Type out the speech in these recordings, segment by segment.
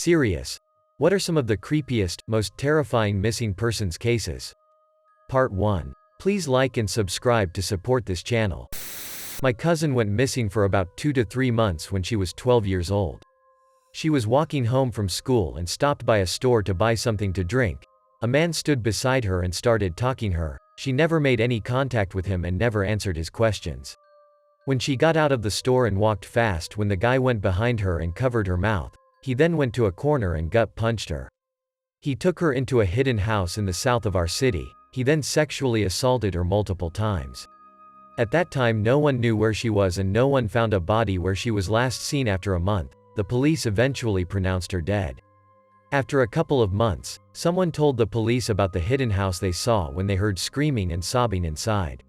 Serious. What are some of the creepiest, most terrifying missing persons cases? Part 1. Please like and subscribe to support this channel. My cousin went missing for about 2 to 3 months when she was 12 years old. She was walking home from school and stopped by a store to buy something to drink. A man stood beside her and started talking her. She never made any contact with him and never answered his questions. When she got out of the store and walked fast when the guy went behind her and covered her mouth, he then went to a corner and gut punched her. He took her into a hidden house in the south of our city. He then sexually assaulted her multiple times. At that time no one knew where she was and no one found a body where she was last seen. After a month, the police eventually pronounced her dead. After a couple of months, someone told the police about the hidden house they saw when they heard screaming and sobbing inside.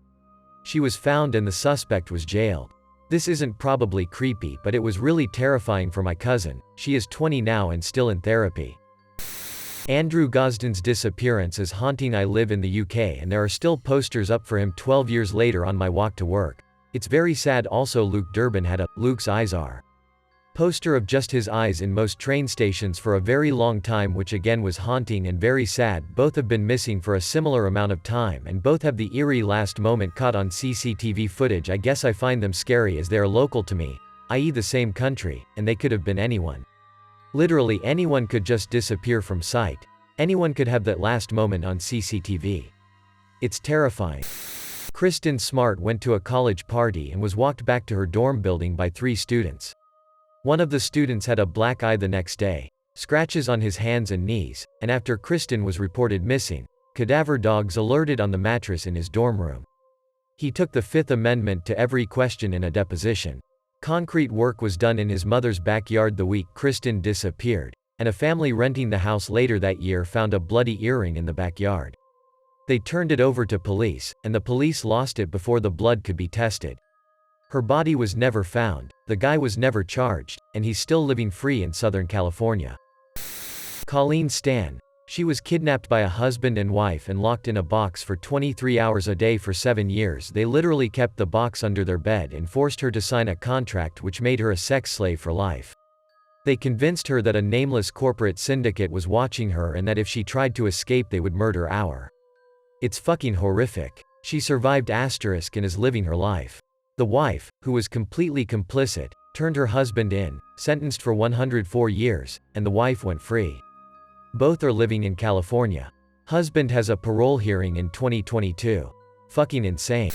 She was found and the suspect was jailed. This isn't probably creepy, but it was really terrifying for my cousin. She is 20 now and still in therapy. Andrew Gosden's disappearance is haunting. I live in the UK and there are still posters up for him 12 years later on my walk to work. It's very sad. Also Luke Durbin had a Luke's Eyes Are poster of just his eyes in most train stations for a very long time, which again was haunting and very sad. Both have been missing for a similar amount of time and both have the eerie last moment caught on CCTV footage. I guess I find them scary as they are local to me, i.e. the same country, and they could have been anyone. Literally anyone could just disappear from sight. Anyone could have that last moment on CCTV. It's terrifying. Kristen Smart went to a college party and was walked back to her dorm building by 3 students. One of the students had a black eye the next day, scratches on his hands and knees, and after Kristen was reported missing, cadaver dogs alerted on the mattress in his dorm room. He took the Fifth Amendment to every question in a deposition. Concrete work was done in his mother's backyard the week Kristen disappeared, and a family renting the house later that year found a bloody earring in the backyard. They turned it over to police, and the police lost it before the blood could be tested. Her body was never found, the guy was never charged, and he's still living free in Southern California. Colleen Stan. She was kidnapped by a husband and wife and locked in a box for 23 hours a day for 7 years. They literally kept the box under their bed and forced her to sign a contract which made her a sex slave for life. They convinced her that a nameless corporate syndicate was watching her and that if she tried to escape they would murder her. It's fucking horrific. She survived * and is living her life. The wife, who was completely complicit, turned her husband in, sentenced for 104 years, and the wife went free. Both are living in California. Husband has a parole hearing in 2022. Fucking insane.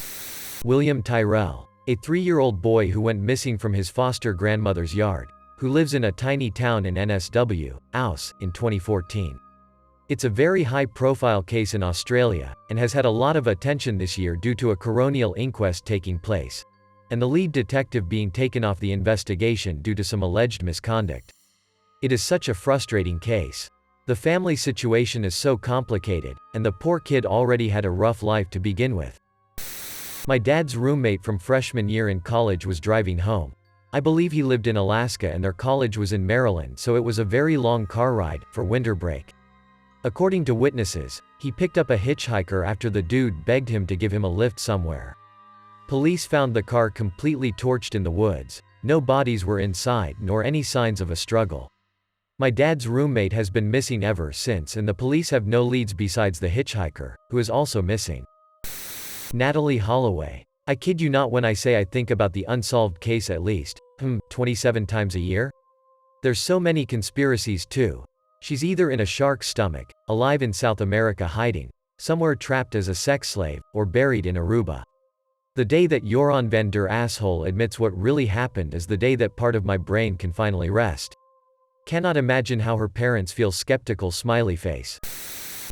William Tyrell. A 3-year-old boy who went missing from his foster grandmother's yard, who lives in a tiny town in NSW, Aus, in 2014. It's a very high-profile case in Australia, and has had a lot of attention this year due to a coronial inquest taking place, and the lead detective being taken off the investigation due to some alleged misconduct. It is such a frustrating case. The family situation is so complicated, and the poor kid already had a rough life to begin with. My dad's roommate from freshman year in college was driving home. I believe he lived in Alaska and their college was in Maryland, so it was a very long car ride, for winter break. According to witnesses, he picked up a hitchhiker after the dude begged him to give him a lift somewhere. Police found the car completely torched in the woods. No bodies were inside nor any signs of a struggle. My dad's roommate has been missing ever since and the police have no leads besides the hitchhiker, who is also missing. Natalie Holloway. I kid you not when I say I think about the unsolved case at least, 27 times a year? There's so many conspiracies too. She's either in a shark's stomach, alive in South America hiding, somewhere trapped as a sex slave, or buried in Aruba. The day that Joran van der Asshole admits what really happened is the day that part of my brain can finally rest. Cannot imagine how her parents feel. Skeptical smiley face.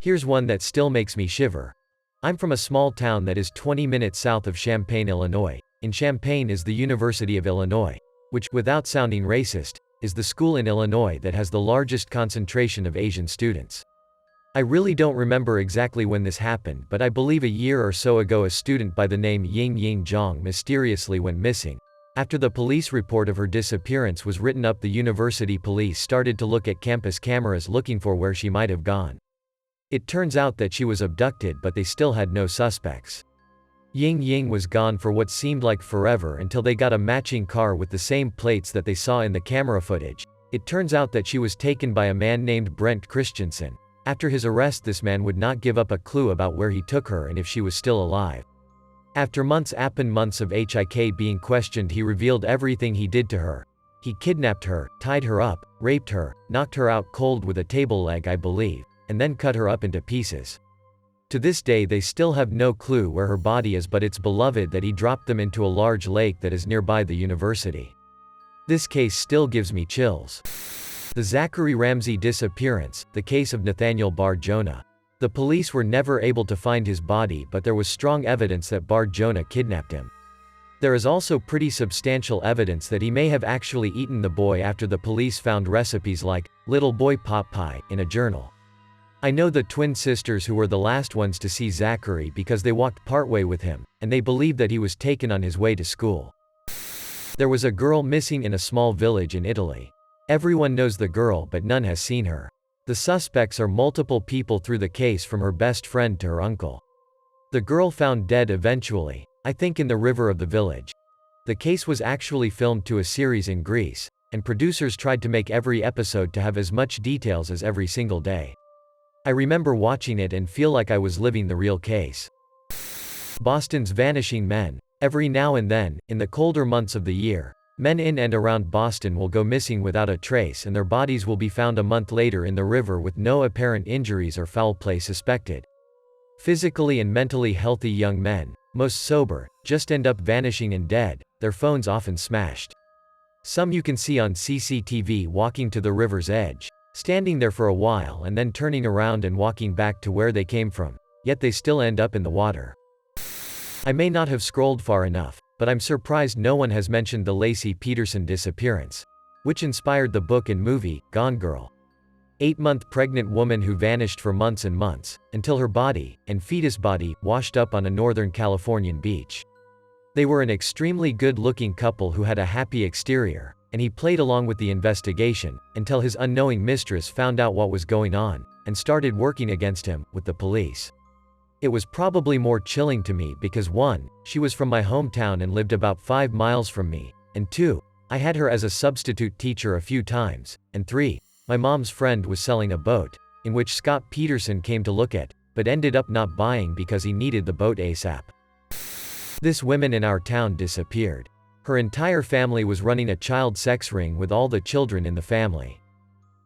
Here's one that still makes me shiver. I'm from a small town that is 20 minutes south of Champaign, Illinois. In Champaign is the University of Illinois, which, without sounding racist, is the school in Illinois that has the largest concentration of Asian students. I really don't remember exactly when this happened, but I believe a year or so ago a student by the name Ying Ying Zhang mysteriously went missing. After the police report of her disappearance was written up, the university police started to look at campus cameras looking for where she might have gone. It turns out that she was abducted, but they still had no suspects. Ying Ying was gone for what seemed like forever until they got a matching car with the same plates that they saw in the camera footage, It turns out that she was taken by a man named Brent Christensen. After his arrest, this man would not give up a clue about where he took her and if she was still alive. After months of HIK being questioned, he revealed everything he did to her. He kidnapped her, tied her up, raped her, knocked her out cold with a table leg, I believe, and then cut her up into pieces. To this day they still have no clue where her body is, but it's believed that he dropped them into a large lake that is nearby the university. This case still gives me chills. The Zachary Ramsey disappearance, the case of Nathaniel Bar Jonah. The police were never able to find his body, but there was strong evidence that Bar Jonah kidnapped him. There is also pretty substantial evidence that he may have actually eaten the boy after the police found recipes like "little boy pot pie" in a journal. I know the twin sisters who were the last ones to see Zachary because they walked partway with him, and they believed that he was taken on his way to school. There was a girl missing in a small village in Italy. Everyone knows the girl, but none has seen her. The suspects are multiple people through the case, from her best friend to her uncle. The girl found dead eventually, I think in the river of the village. The case was actually filmed to a series in Greece, and producers tried to make every episode to have as much details as every single day. I remember watching it and feel like I was living the real case. Boston's vanishing men. Every now and then, in the colder months of the year, men in and around Boston will go missing without a trace, and their bodies will be found a month later in the river with no apparent injuries or foul play suspected. Physically and mentally healthy young men, most sober, just end up vanishing and dead, their phones often smashed. Some you can see on CCTV walking to the river's edge, standing there for a while and then turning around and walking back to where they came from, yet they still end up in the water. I may not have scrolled far enough, but I'm surprised no one has mentioned the Lacey Peterson disappearance, which inspired the book and movie, Gone Girl. 8-month pregnant woman who vanished for months and months, until her body, and fetus body, washed up on a northern Californian beach. They were an extremely good-looking couple who had a happy exterior, and he played along with the investigation, until his unknowing mistress found out what was going on, and started working against him, with the police. It was probably more chilling to me because 1, she was from my hometown and lived about 5 miles from me, and 2, I had her as a substitute teacher a few times, and 3, my mom's friend was selling a boat, in which Scott Peterson came to look at, but ended up not buying because he needed the boat ASAP. This woman in our town disappeared. Her entire family was running a child sex ring with all the children in the family.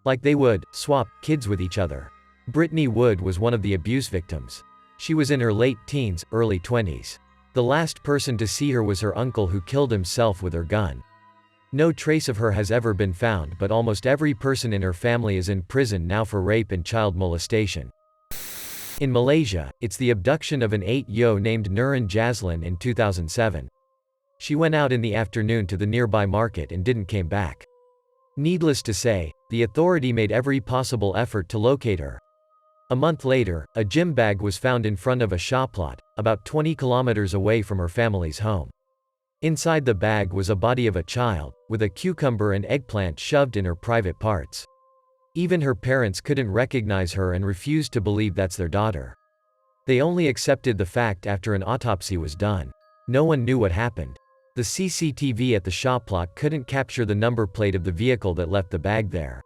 Like they would swap kids with each other. Brittany Wood was one of the abuse victims. She was in her late teens, early 20s. The last person to see her was her uncle, who killed himself with her gun. No trace of her has ever been found, but almost every person in her family is in prison now for rape and child molestation. In Malaysia, it's the abduction of an 8-year-old named Nurun Jazlin in 2007. She went out in the afternoon to the nearby market and didn't came back. Needless to say, the authority made every possible effort to locate her. A month later, a gym bag was found in front of a shop lot, about 20 kilometers away from her family's home. Inside the bag was a body of a child, with a cucumber and eggplant shoved in her private parts. Even her parents couldn't recognize her and refused to believe that's their daughter. They only accepted the fact after an autopsy was done. No one knew what happened. The CCTV at the shop lot couldn't capture the number plate of the vehicle that left the bag there.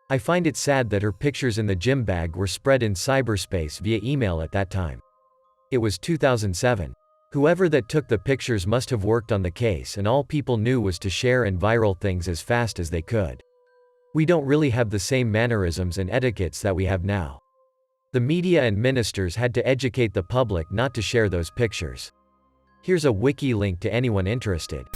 I find it sad that her pictures in the gym bag were spread in cyberspace via email at that time. It was 2007. Whoever that took the pictures must have worked on the case, and all people knew was to share and viral things as fast as they could. We don't really have the same mannerisms and etiquettes that we have now. The media and ministers had to educate the public not to share those pictures. Here's a wiki link to anyone interested.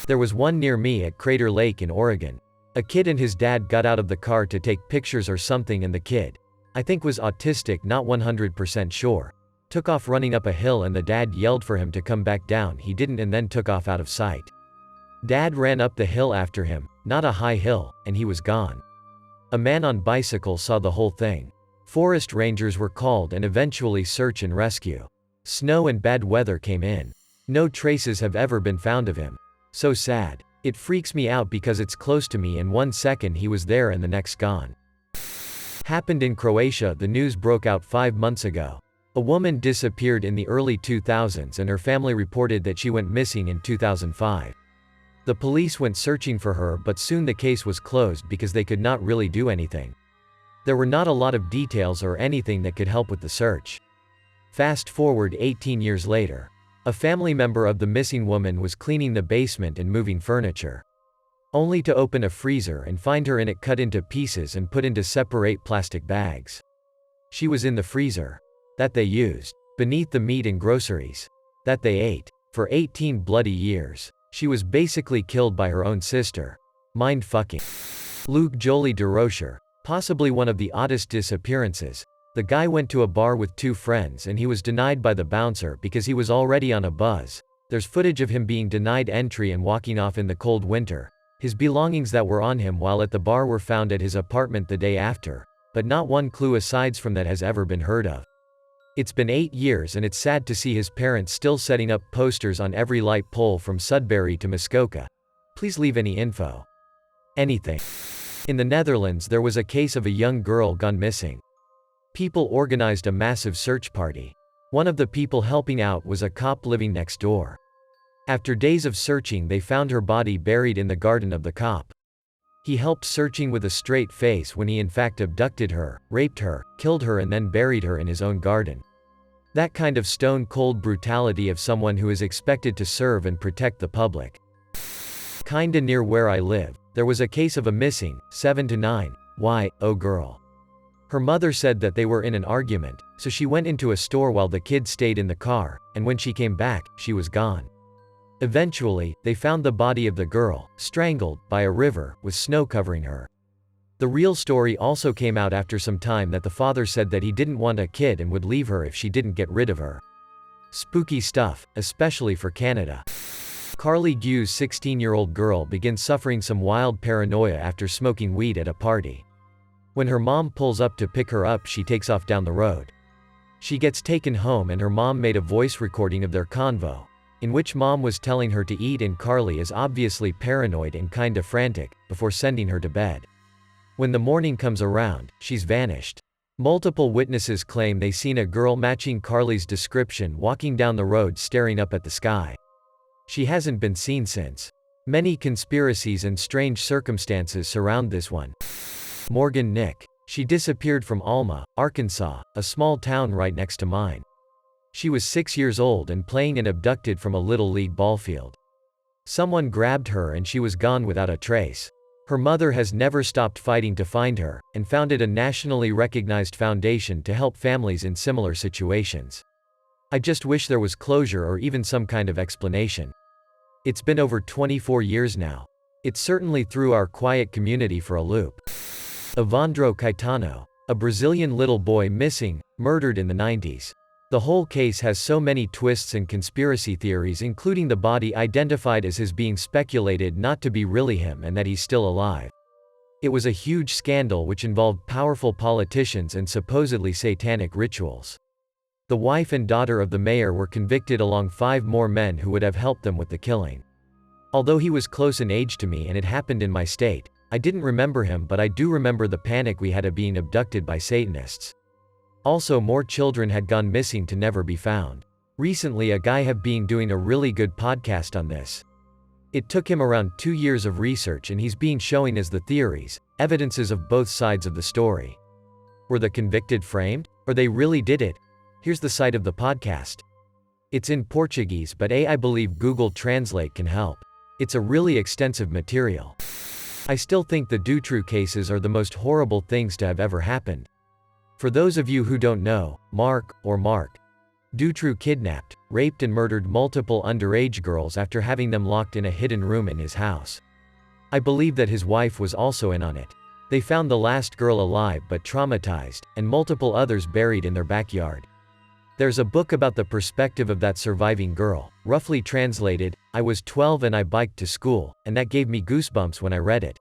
There was one near me at Crater Lake in Oregon. A kid and his dad got out of the car to take pictures or something, and the kid, I think was autistic, not 100% sure, took off running up a hill, and the dad yelled for him to come back down. He didn't, and then took off out of sight. Dad ran up the hill after him, not a high hill, and he was gone. A man on bicycle saw the whole thing. Forest rangers were called and eventually search and rescue. Snow and bad weather came in. No traces have ever been found of him. So sad. It freaks me out because it's close to me, and 1 second he was there and the next gone. Happened in Croatia. The news broke out 5 months ago. A woman disappeared in the early 2000s, and her family reported that she went missing in 2005. The police went searching for her, but soon the case was closed because they could not really do anything. There were not a lot of details or anything that could help with the search. Fast forward 18 years later. A family member of the missing woman was cleaning the basement and moving furniture, only to open a freezer and find her in it, cut into pieces and put into separate plastic bags. She was in the freezer that they used beneath the meat and groceries that they ate. For 18 bloody years. She was basically killed by her own sister. Mind fucking. Luke Jolie DeRocher. Possibly one of the oddest disappearances. The guy went to a bar with 2 friends and he was denied by the bouncer because he was already on a buzz. There's footage of him being denied entry and walking off in the cold winter. His belongings that were on him while at the bar were found at his apartment the day after. But not one clue aside from that has ever been heard of. It's been 8 years and it's sad to see his parents still setting up posters on every light pole from Sudbury to Muskoka. Please leave any info. Anything. In the Netherlands there was a case of a young girl gone missing. People organized a massive search party. One of the people helping out was a cop living next door. After days of searching they found her body buried in the garden of the cop. He helped searching with a straight face when he in fact abducted her, raped her, killed her and then buried her in his own garden. That kind of stone-cold brutality of someone who is expected to serve and protect the public. Kinda near where I live, there was a case of a missing, 7 to 9-year-old girl. Her mother said that they were in an argument, so she went into a store while the kid stayed in the car, and when she came back, she was gone. Eventually, they found the body of the girl, strangled, by a river, with snow covering her. The real story also came out after some time that the father said that he didn't want a kid and would leave her if she didn't get rid of her. Spooky stuff, especially for Canada. Carly Gu's 16-year-old girl begins suffering some wild paranoia after smoking weed at a party. When her mom pulls up to pick her up, she takes off down the road. She gets taken home and her mom made a voice recording of their convo, in which mom was telling her to eat and Carly is obviously paranoid and kinda frantic, before sending her to bed. When the morning comes around, she's vanished. Multiple witnesses claim they seen a girl matching Carly's description walking down the road staring up at the sky. She hasn't been seen since. Many conspiracies and strange circumstances surround this one. Morgan Nick. She disappeared from Alma, Arkansas, a small town right next to mine. She was 6 years old and playing and abducted from a little league ball field. Someone grabbed her and she was gone without a trace. Her mother has never stopped fighting to find her, and founded a nationally recognized foundation to help families in similar situations. I just wish there was closure or even some kind of explanation. It's been over 24 years now. It certainly threw our quiet community for a loop. Evandro Caetano. A Brazilian little boy missing, murdered in the 90s. The whole case has so many twists and conspiracy theories, including the body identified as his being speculated not to be really him and that he's still alive. It was a huge scandal which involved powerful politicians and supposedly satanic rituals. The wife and daughter of the mayor were convicted along 5 more men who would have helped them with the killing. Although he was close in age to me and it happened in my state, I didn't remember him, but I do remember the panic we had of being abducted by Satanists. Also, more children had gone missing to never be found. Recently a guy have been doing a really good podcast on this. It took him around 2 years of research and he's been showing us the theories, evidences of both sides of the story. Were the convicted framed? Or they really did it? Here's the site of the podcast. It's in Portuguese, but I believe Google Translate can help. It's a really extensive material. I still think the Dutroux cases are the most horrible things to have ever happened. For those of you who don't know, Mark Dutroux kidnapped, raped and murdered multiple underage girls after having them locked in a hidden room in his house. I believe that his wife was also in on it. They found the last girl alive but traumatized, and multiple others buried in their backyard. There's a book about the perspective of that surviving girl. Roughly translated, I was 12 and I biked to school, and that gave me goosebumps when I read it.